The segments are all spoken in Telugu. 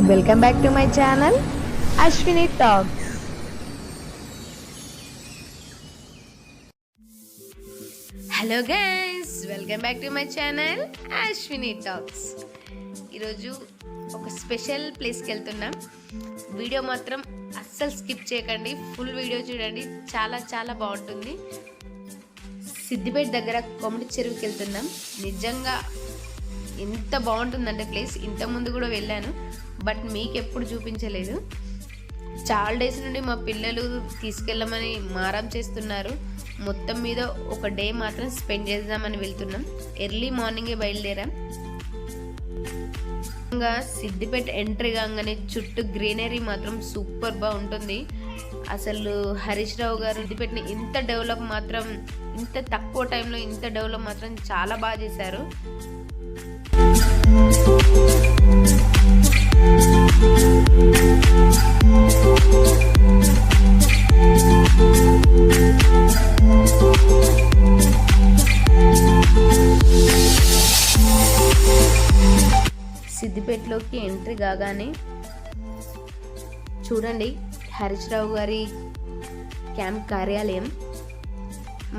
Welcome back to my channel Ashwini talks. Hello guys, welcome back to my channel Ashwini talks. ఈరోజు ఒక స్పెషల్ ప్లేస్కి వెళ్తున్నాం. వీడియో మాత్రం అస్సలు స్కిప్ చేయకండి, ఫుల్ వీడియో చూడండి, చాలా చాలా బాగుంటుంది. సిద్దిపేట దగ్గర కొమటి చెరువుకి వెళ్తున్నాం. నిజంగా ఎంత బాగుంటుందంటే ప్లేస్. ఇంతకుముందు కూడా వెళ్ళాను, బట్ మీకు ఎప్పుడు చూపించలేదు. చాలా డేస్ నుండి మా పిల్లలు తీసుకెళ్ళమని మారం చేస్తున్నారు. మొత్తం మీద ఒక డే మాత్రం స్పెండ్ చేద్దామని వెళ్తున్నాం. ఎర్లీ మార్నింగే బయలుదేరాం. ఇంకా సిద్దిపేట ఎంట్రీ కాగానే చుట్టూ గ్రీనరీ మాత్రం సూపర్ గా ఉంటుంది. అసలు హరీష్ రావు గారు సిద్దిపేటని ఇంత డెవలప్ మాత్రం, ఇంత తక్కువ టైంలో ఇంత డెవలప్ మాత్రం చాలా బాగా చేశారు. సిద్దిపేటలోకి ఎంట్రీ కాగానే చూడండి హరీష్ రావు గారి క్యాంప్ కార్యాలయం,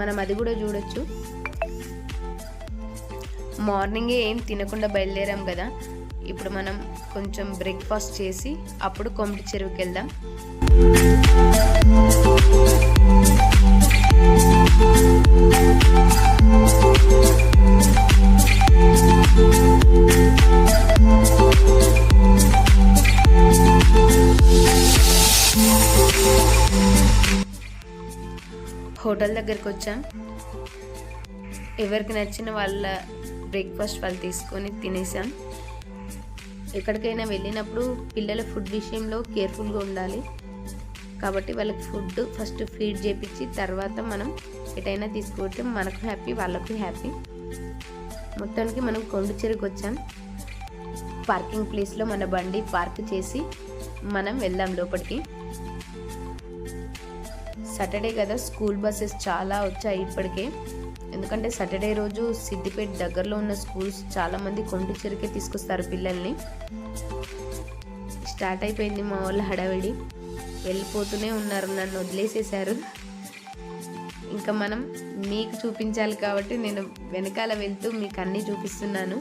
మనం అది కూడా చూడొచ్చు. మార్నింగే ఏం తినకుండా బయలుదేరాం కదా, ఇప్పుడు మనం కొంచెం బ్రేక్ఫాస్ట్ చేసి అప్పుడు కొమటి చెరువుకి వెళ్దాం. హోటల్ దగ్గరికి వచ్చాం. ఎవరికి నచ్చిన వాళ్ళ బ్రేక్ఫాస్ట్ వాళ్ళు తీసుకొని తినేసాం. ఎక్కడికైనా వెళ్ళినప్పుడు పిల్లల ఫుడ్ విషయంలో కేర్ఫుల్గా ఉండాలి కాబట్టి వాళ్ళకి ఫుడ్ ఫస్ట్ ఫీడ్ చేపించి తర్వాత మనం ఎటైనా తీసుకుంటే మనకు హ్యాపీ, వాళ్ళకు హ్యాపీ. మొత్తానికి మనం కొండ చెరువుకి వచ్చాం. పార్కింగ్ ప్లేస్లో మన బండి పార్క్ చేసి మనం వెళ్దాం లోపలికి. సాటర్డే కదా, స్కూల్ బస్సెస్ చాలా వచ్చాయి ఇప్పటికే. ఎందుకంటే సాటర్డే రోజు సిద్దిపేట దగ్గరలో ఉన్న స్కూల్స్ చాలామంది కొండ చెరువుకే తీసుకొస్తారు పిల్లల్ని. స్టార్ట్ అయిపోయింది మా వాళ్ళ హడావిడి. వెళ్ళిపోతూనే ఉన్నారు, నన్ను వదిలేసేసారు. ఇంకా మనం మీకు చూపించాలి కాబట్టి నేను వెనకాల వెళ్తూ మీకు అన్నీ చూపిస్తున్నాను.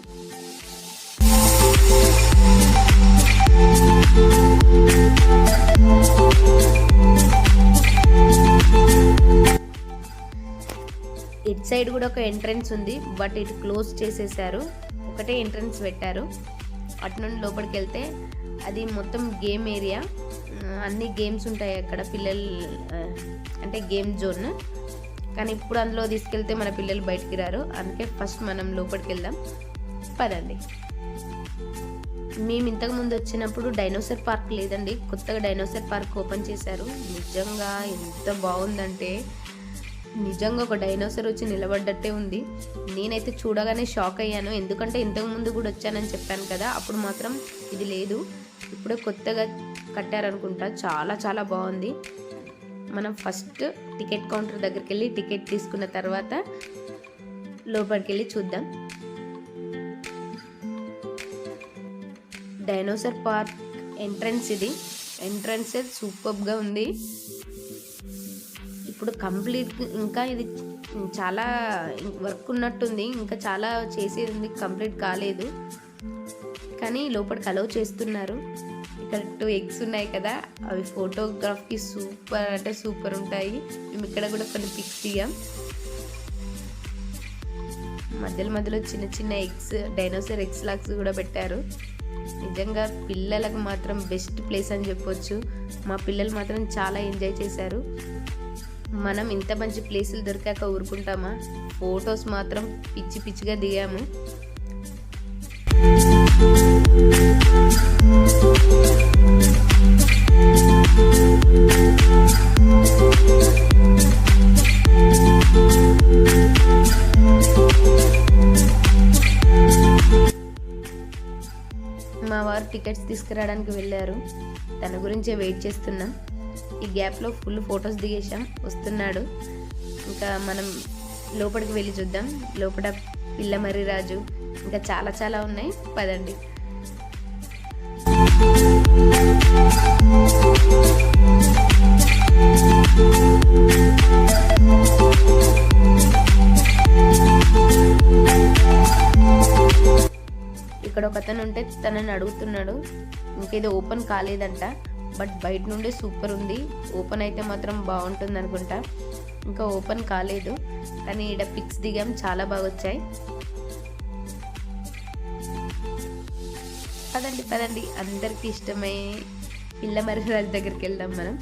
ఇటు సైడ్ కూడా ఒక ఎంట్రన్స్ ఉంది, బట్ ఇటు క్లోజ్ చేసేసారు. ఒకటే ఎంట్రన్స్ పెట్టారు. అటు నుండి లోపలికి వెళ్తే అది మొత్తం గేమ్ ఏరియా, అన్ని గేమ్స్ ఉంటాయి అక్కడ. పిల్లలు అంటే గేమ్ జోన్, కానీ ఇప్పుడు అందులో తీసుకెళ్తే మన పిల్లలు బయటికి రారు. అందుకే ఫస్ట్ మనం లోపలికి వెళ్దాం పదండి. మేము ఇంతకు ముందు వచ్చినప్పుడు డైనోసార్ పార్క్ లేదండి, కొత్తగా డైనోసార్ పార్క్ ఓపెన్ చేశారు. నిజంగా ఎంత బాగుందంటే నిజంగా ఒక డైనోసార్ వచ్చి నిలబడ్డట్టే ఉంది. నేనైతే చూడగానే షాక్ అయ్యాను, ఎందుకంటే ఇంతకు ముందు కూడా వచ్చానని చెప్పాను కదా, అప్పుడు మాత్రం ఇది లేదు. ఇప్పుడే కొత్తగా కట్టారనుకుంటా. చాలా చాలా బాగుంది. మనం ఫస్ట్ టికెట్ కౌంటర్ దగ్గరికి వెళ్ళి టికెట్ తీసుకున్న తర్వాత లోపలికి వెళ్ళి చూద్దాం. డైనోసార్ పార్క్ ఎంట్రన్స్ ఇది. ఎంట్రన్స్ సూపర్గా ఉంది. ఇప్పుడు కంప్లీట్, ఇంకా ఇది చాలా వర్క్ ఉన్నట్టుంది, ఇంకా చాలా చేసేది ఉంది, కంప్లీట్ కాలేదు. కానీ లోపలికి అలౌ చేస్తున్నారు. ఇక్కడ 2 ఎగ్స్ ఉన్నాయి కదా, అవి ఫోటోగ్రాఫ్కి సూపర్ అంటే సూపర్ ఉంటాయి. మేము ఇక్కడ కూడా కొన్ని పిక్స్ దిగాం. మధ్యలో మధ్యలో చిన్న చిన్న ఎగ్స్, డైనోసార్ ఎగ్స్ లాక్స్ కూడా పెట్టారు. నిజంగా పిల్లలకు మాత్రం బెస్ట్ ప్లేస్ అని చెప్పొచ్చు. మా పిల్లలు మాత్రం చాలా ఎంజాయ్ చేశారు. మనం ఇంత మంచి ప్లేసులు దొరికాక ఊరుకుంటామా? ఫొటోస్ మాత్రం పిచ్చి పిచ్చిగా దిగాము. మా వారు టికెట్స్ తీసుకురావడానికి వెళ్ళారు, తన గురించే వెయిట్ చేస్తున్నాం. ఈ గ్యాప్లో ఫుల్ ఫొటోస్ దిగేసాం, వస్తున్నాడు. ఇంకా మనం లోపలికి వెళ్ళి చూద్దాం. లోపల పిల్లమర్రి రాజు ఇంకా చాలా చాలా ఉన్నాయి, పదండి. ఇక్కడ ఒక అతను ఉంటే తనని అడుగుతున్నాడు, ఇంకేదో ఓపెన్ కాలేదంట, బట్ బయట నుండి సూపర్ ఉంది, ఓపెన్ అయితే మాత్రం బాగుంటుంది అనుకుంటా. ఇంకా ఓపెన్ కాలేదు, కానీ ఇక్కడ పిక్స్ దిగాం, చాలా బాగా వచ్చాయి. పదండి అందరికి ఇష్టమై పిల్లమర్రిరాజు దగ్గరికి వెళ్దాం మనం.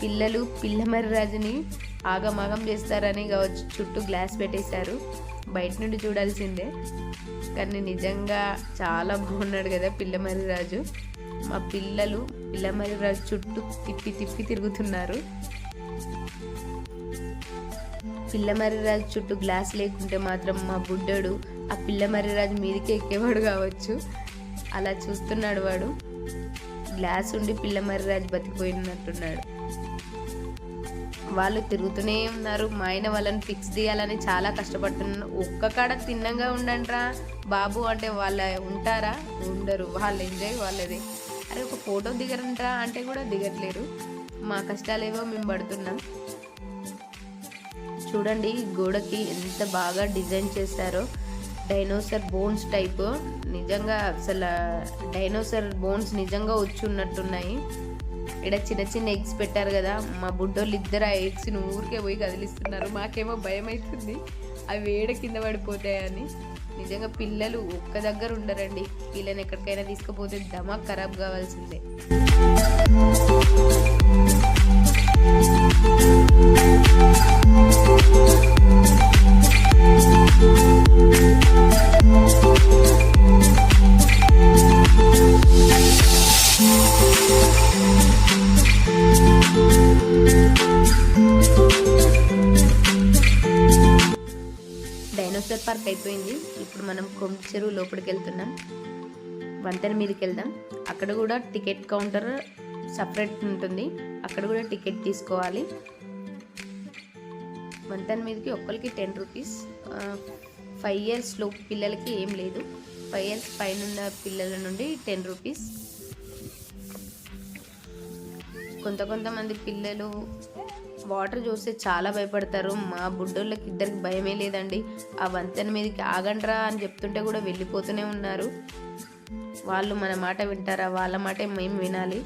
పిల్లలు పిల్లమర్రిరాజుని ఆగమాగం చేస్తారని కావచ్చు, చుట్టూ గ్లాస్ పెట్టేశారు, బయట నుండి చూడాల్సిందే. కానీ నిజంగా చాలా బాగున్నాడు కదా పిల్లమర్రిరాజు. మా పిల్లలు పిల్లమర్రిరాజు చుట్టూ తిప్పి తిరుగుతున్నారు. పిల్లమర్రిరాజు చుట్టూ గ్లాస్ లేకుంటే మాత్రం మా బుడ్డోడు ఆ పిల్లమర్రిరాజు మీదకి ఎక్కేవాడు కావచ్చు. అలా చూస్తున్నాడు వాడు. గ్లాస్ ఉండి పిల్లమర్రిరాజు బతికిపోయినట్టున్నాడు. వాళ్ళు తిరుగుతూనే ఉన్నారు. మా ఆయన వాళ్ళని ఫిక్స్ తీయాలని చాలా కష్టపడుతున్నారు. ఒక్క కాడ తిన్నంగా ఉండండిరా బాబు అంటే వాళ్ళ ఉంటారా? ఉండరు. వాళ్ళ ఎంజాయ్ వాళ్ళది. అరే ఒక ఫోటో దిగరంట్రా అంటే కూడా దిగట్లేరు. మా కష్టాలేవో మేము పడుతున్నాం. చూడండి గోడకి ఎంత బాగా డిజైన్ చేశారో. డైనోసర్ బోన్స్ టైప్, నిజంగా అసలు డైనోసర్ బోన్స్ నిజంగా వచ్చి ఉన్నట్టున్నాయి. ఇక్కడ చిన్న ఎగ్స్ పెట్టారు కదా, మా బుడ్డోళ్ళు ఇద్దరు ఆ ఎగ్స్ని ఊరికే పోయి కదిలిస్తున్నారు. మాకేమో భయం అవుతుంది అవి వేడ కింద పడిపోతాయని. నిజంగా పిల్లలు ఒక్క దగ్గర ఉండరండి, వీళ్ళని ఎక్కడికైనా తీసుకుపోతే దమాక్ ఖరాబ్ కావాల్సిందే. డైనోసార్ పార్క్ అయిపోయింది. ఇప్పుడు మనం కొండ చెరువు లోపలికి వెళ్తున్నాం. వంతెన మీదకి వెళ్దాం. అక్కడ కూడా టికెట్ కౌంటర్ సపరేట్ ఉంటుంది, అక్కడ కూడా టికెట్ తీసుకోవాలి. వంతెన మీదకి ఒక్కరికి 10 రూపీస్. 5 years లోపు పిల్లలకి ఏం లేదు, 5 years పైన పిల్లల నుండి 10 రూపీస్. కొంతమంది పిల్లలు వాటర్ చూస్తే చాలా భయపడతారు. మా బుడ్డోళ్ళకి ఇద్దరికి భయమే లేదండి. ఆ వంతెన మీదకి ఆగండ్రా అని చెప్తుంటే కూడా వెళ్ళిపోతూనే ఉన్నారు. వాళ్ళు మన మాట వింటారా? వాళ్ళ మాటే మేము వినాలి.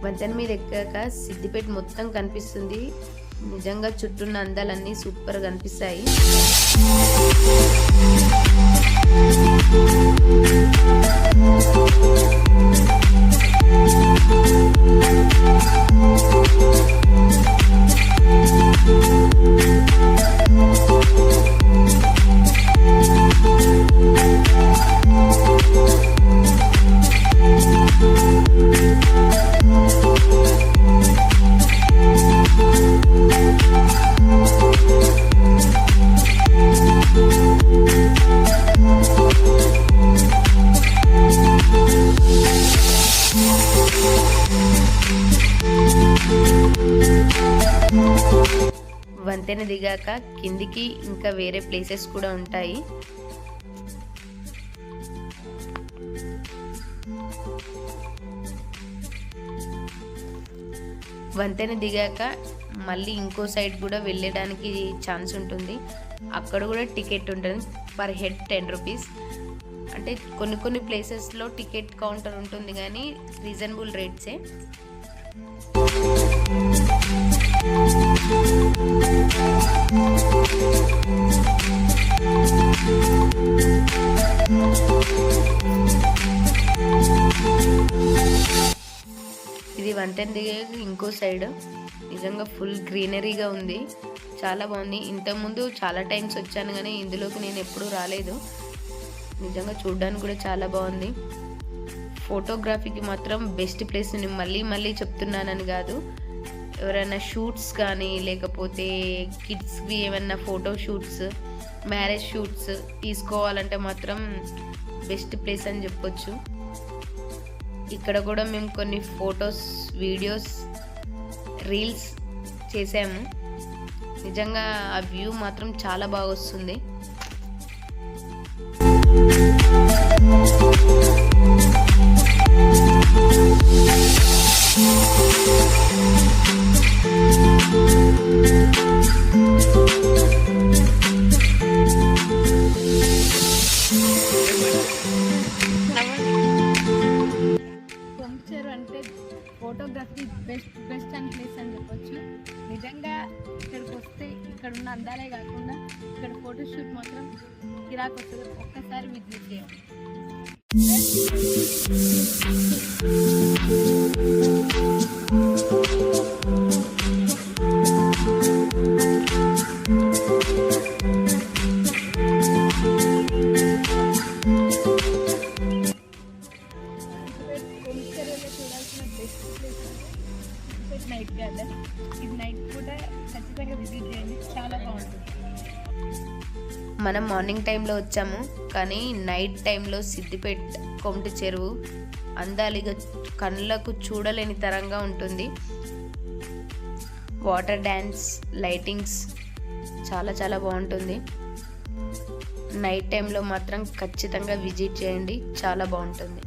వంతెన మీద ఎక్కాక సిద్దిపేట మొత్తం కనిపిస్తుంది. నిజంగా చుట్టూన్న అందాలన్నీ సూపర్గా కనిపిస్తాయి. వంతెన దిగాక కిందికి ఇంకా వేరే ప్లేసెస్ కూడా ఉంటాయి. వంతెన దిగాక మళ్ళీ ఇంకో సైడ్ కూడా వెళ్ళడానికి ఛాన్స్ ఉంటుంది. అక్కడ కూడా టికెట్ ఉంటుంది, పర్ హెడ్ 10 రూపీస్. అంటే కొన్ని ప్లేసెస్లో టికెట్ కౌంటర్ ఉంటుంది కానీ రీజనబుల్ రేట్సే. ఇది వంతెన దిగే ఇంకో సైడ్. నిజంగా ఫుల్ గ్రీనరీగా ఉంది, చాలా బాగుంది. ఇంతకుముందు చాలా టైమ్స్ వచ్చాను కానీ ఇందులోకి నేను ఎప్పుడూ రాలేదు. నిజంగా చూడడానికి కూడా చాలా బాగుంది. ఫోటోగ్రఫీకి మాత్రం బెస్ట్ ప్లేస్. నేను మళ్ళీ మళ్ళీ చెప్తున్నానని కాదు, ఎవరైనా షూట్స్ కానీ లేకపోతే కిడ్స్వి ఏమైనా ఫోటో షూట్స్, మ్యారేజ్ షూట్స్ తీసుకోవాలంటే మాత్రం బెస్ట్ ప్లేస్ అని చెప్పొచ్చు. ఇక్కడ కూడా మేము కొన్ని ఫొటోస్, వీడియోస్, రీల్స్ చేసాము. నిజంగా ఆ వ్యూ మాత్రం చాలా బాగా వస్తుంది. అంటే ఫోటోగ్రఫీ బెస్ట్ అండ్ ప్లేస్ అని చెప్పొచ్చు. నిజంగా ఇక్కడికి వస్తే ఇక్కడ ఉన్న అందాలే కాకుండా ఇక్కడ ఫోటోషూట్ మాత్రం కిరాక్ వస్తుంది. ఒక్కసారి విజిట్ చేయాలి. చూడాల్సిన బెస్ట్ ప్లేస్ నైట్ గార్డెన్. ఇది నైట్ కూడా ఖచ్చితంగా విజిట్ చేయండి, చాలా బాగుంటుంది. మనం మార్నింగ్ టైంలో వచ్చాము కానీ నైట్ టైంలో సిద్దిపేట కొమటి చెరువు అందాలిగా కళ్ళకు చూడలేని తరంగా ఉంటుంది. వాటర్ డ్యాన్స్, లైటింగ్స్ చాలా చాలా బాగుంటుంది. నైట్ టైంలో మాత్రం ఖచ్చితంగా విజిట్ చేయండి, చాలా బాగుంటుంది.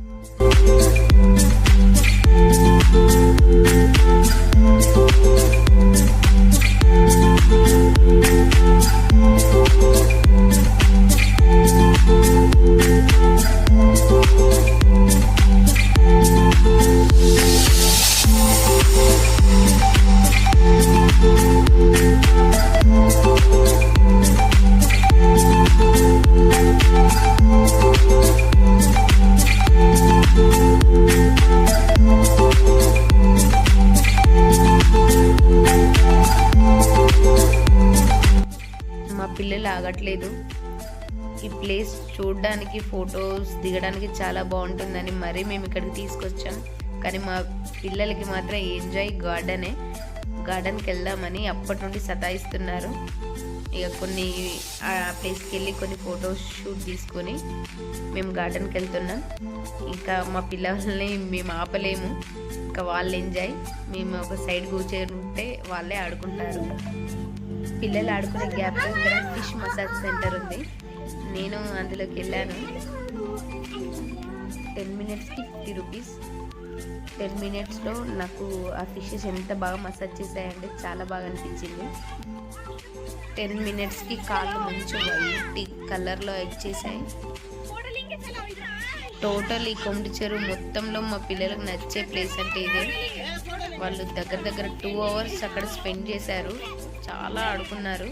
మా పిల్లలు ఆగట్లేదు. ఈ ప్లేస్ చూడడానికి, ఫొటోస్ దిగడానికి చాలా బాగుంటుందని మరీ మేము ఇక్కడికి తీసుకొచ్చాం. కానీ మా పిల్లలకి మాత్రం ఎంజాయ్ గార్డెన్కి వెళ్దామని అప్పటి నుండి సతాయిస్తున్నారు. ఇక కొన్ని ఆ ప్లేస్కి వెళ్ళి కొన్ని ఫొటోస్ షూట్ తీసుకొని మేము గార్డెన్కి వెళ్తున్నాం. ఇంకా మా పిల్లల్ని మేము ఆపలేము, ఇంకా వాళ్ళు ఎంజాయ్. మేము ఒక సైడ్ కూర్చుంటే వాళ్ళే ఆడుకుంటారు. పిల్లలు ఆడుకునే గ్యాప్లో ఇక్కడ ఫిష్ మసాజ్ సెంటర్ ఉంది. నేను అందులోకి వెళ్ళాను. 10 minutesకి 50 రూపీస్. 10 minutesలో నాకు ఆ ఫిషెస్ ఎంత బాగా మసాజ్ చేశాయంటే చాలా బాగా అనిపించింది. 10 minutesకి కాళ్ళు మంచి వైట్ కలర్లో వచ్చేసాయి. టోటల్ ఈ కొమటి చెరువు మొత్తంలో మా పిల్లలకు నచ్చే ప్లేస్ అంటే ఇదే. వాళ్ళు దగ్గర 2 hours అక్కడ స్పెండ్ చేశారు, చాలా ఆడుకున్నారు.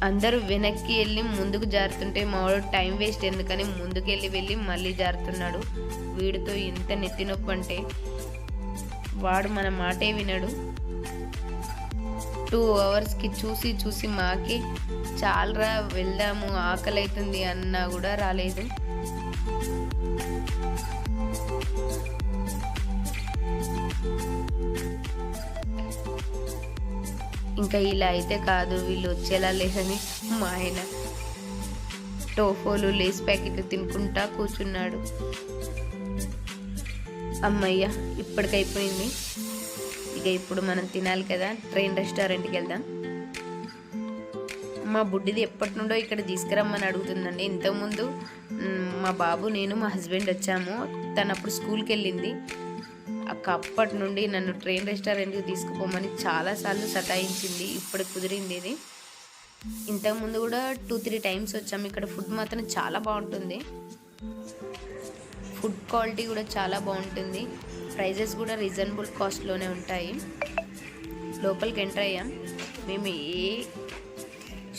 అందరూ వెనక్కి వెళ్ళి ముందుకు జారుతుంటే మావాడు టైం వేస్ట్ ఎందుకని ముందుకెళ్ళి వెళ్ళి మళ్ళీ జారుతున్నాడు. వీడితో ఇంత నెత్తి నొప్పి అంటే వాడు మన మాటే వినడు. 2 hours చూసి మాకే చాలరా వెళ్దాము ఆకలి అవుతుంది అన్నా కూడా రాలేదు. ఇంకా ఇలా అయితే కాదు, వీళ్ళు వచ్చేలా లేదని మా ఆయన టోఫోలు, లేస్ ప్యాకెట్లు తినుకుంటా కూర్చున్నాడు. అమ్మయ్య ఇప్పటికైపోయింది. ఇక ఇప్పుడు మనం తినాలి కదా, ట్రైన్ రెస్టారెంట్కి వెళ్దాం. మా బుడ్డిది ఎప్పటి నుండో ఇక్కడ తీసుకురమ్మని అడుగుతుందండి. ఇంతకుముందు మా బాబు, నేను, మా హస్బెండ్ వచ్చాము. తను అప్పుడు స్కూల్కి వెళ్ళింది. అప్పటి నుండి నన్ను ట్రైన్ రెస్టారెంట్కి తీసుకుపోమని చాలాసార్లు సతాయించింది. ఇప్పుడు కుదిరింది ఇది. ఇంతకుముందు కూడా 2-3 times వచ్చాము. ఇక్కడ ఫుడ్ మాత్రం చాలా బాగుంటుంది. ఫుడ్ క్వాలిటీ కూడా చాలా బాగుంటుంది. ప్రైజెస్ కూడా రీజనబుల్ కాస్ట్లోనే ఉంటాయి. లోపలికి ఎంటర్ అయ్యాం. మేము ఏ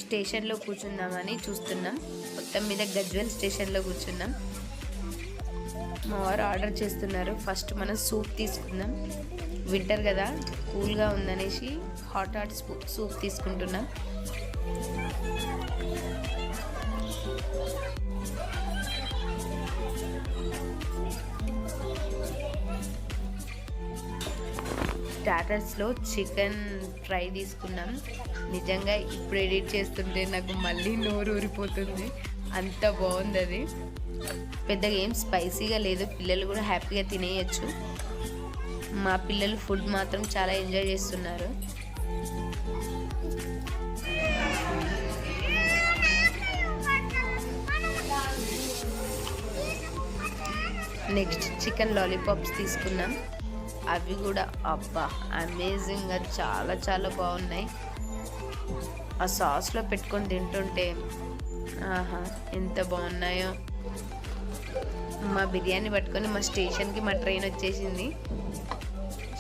స్టేషన్లో కూర్చుందామని చూస్తున్నాం. మొత్తం మీద గజ్వెల్ స్టేషన్లో కూర్చున్నాం. మా వారు ఆర్డర్ చేస్తున్నారు. ఫస్ట్ మనం సూప్ తీసుకుందాం. వింటర్ కదా, కూల్గా ఉందనేసి హాట్ సూప్ తీసుకుంటున్నాం. స్టార్టర్స్లో చికెన్ ఫ్రై తీసుకున్నాం. నిజంగా ఇప్పుడు ఎడిట్ చేస్తుంటే నాకు మళ్ళీ నోరు ఊరిపోతుంది, అంత బాగుంది అది. పెద్దగా ఏం స్పైసీగా లేదు, పిల్లలు కూడా హ్యాపీగా తినేయచ్చు. మా పిల్లలు ఫుడ్ మాత్రం చాలా ఎంజాయ్ చేస్తున్నారు. నెక్స్ట్ చికెన్ లాలీపాప్స్ తీసుకున్నాం. అవి కూడా అబ్బా అమేజింగ్గా చాలా చాలా బాగున్నాయి. ఆ సాస్లో పెట్టుకొని తింటుంటే ఆహా ఎంత బాగున్నాయో. మా బిర్యానీ పట్టుకొని మా స్టేషన్కి మా ట్రైన్ వచ్చేసింది.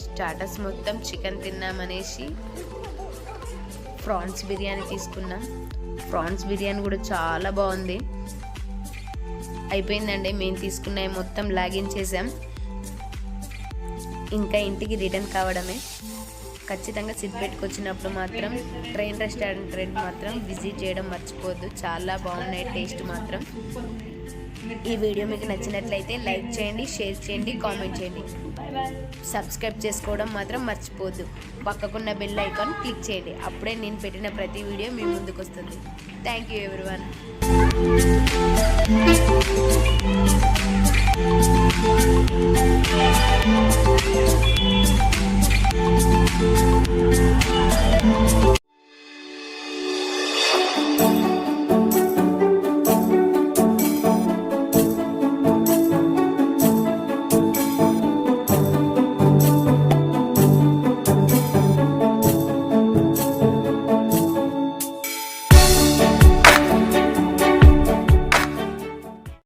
స్టార్టర్స్ మొత్తం చికెన్ తిన్నామనేసి ప్రాన్స్ బిర్యానీ తీసుకున్నాం. ప్రాన్స్ బిర్యానీ కూడా చాలా బాగుంది. అయిపోయిందండి, మేము తీసుకున్నవి మొత్తం లాగిన్ చేసాం. ఇంకా ఇంటికి రిటర్న్ కావడమే. ఖచ్చితంగా సిద్దిపేటకు వచ్చినప్పుడు మాత్రం ట్రైన్ రెస్టారెంట్ మాత్రం విజిట్ చేయడం మర్చిపోవద్దు. చాలా బాగున్నాయి టేస్ట్ మాత్రం. ఈ వీడియో మీకు నచ్చినట్లయితే లైక్ చేయండి, షేర్ చేయండి, కామెంట్ చేయండి. సబ్స్క్రైబ్ చేసుకోవడం మాత్రం మర్చిపోవద్దు. పక్కకున్న బెల్ ఐకాన్ క్లిక్ చేయండి. అప్పుడే నేను పెట్టిన ప్రతి వీడియో మీ ముందుకు వస్తుంది. Thank you everyone.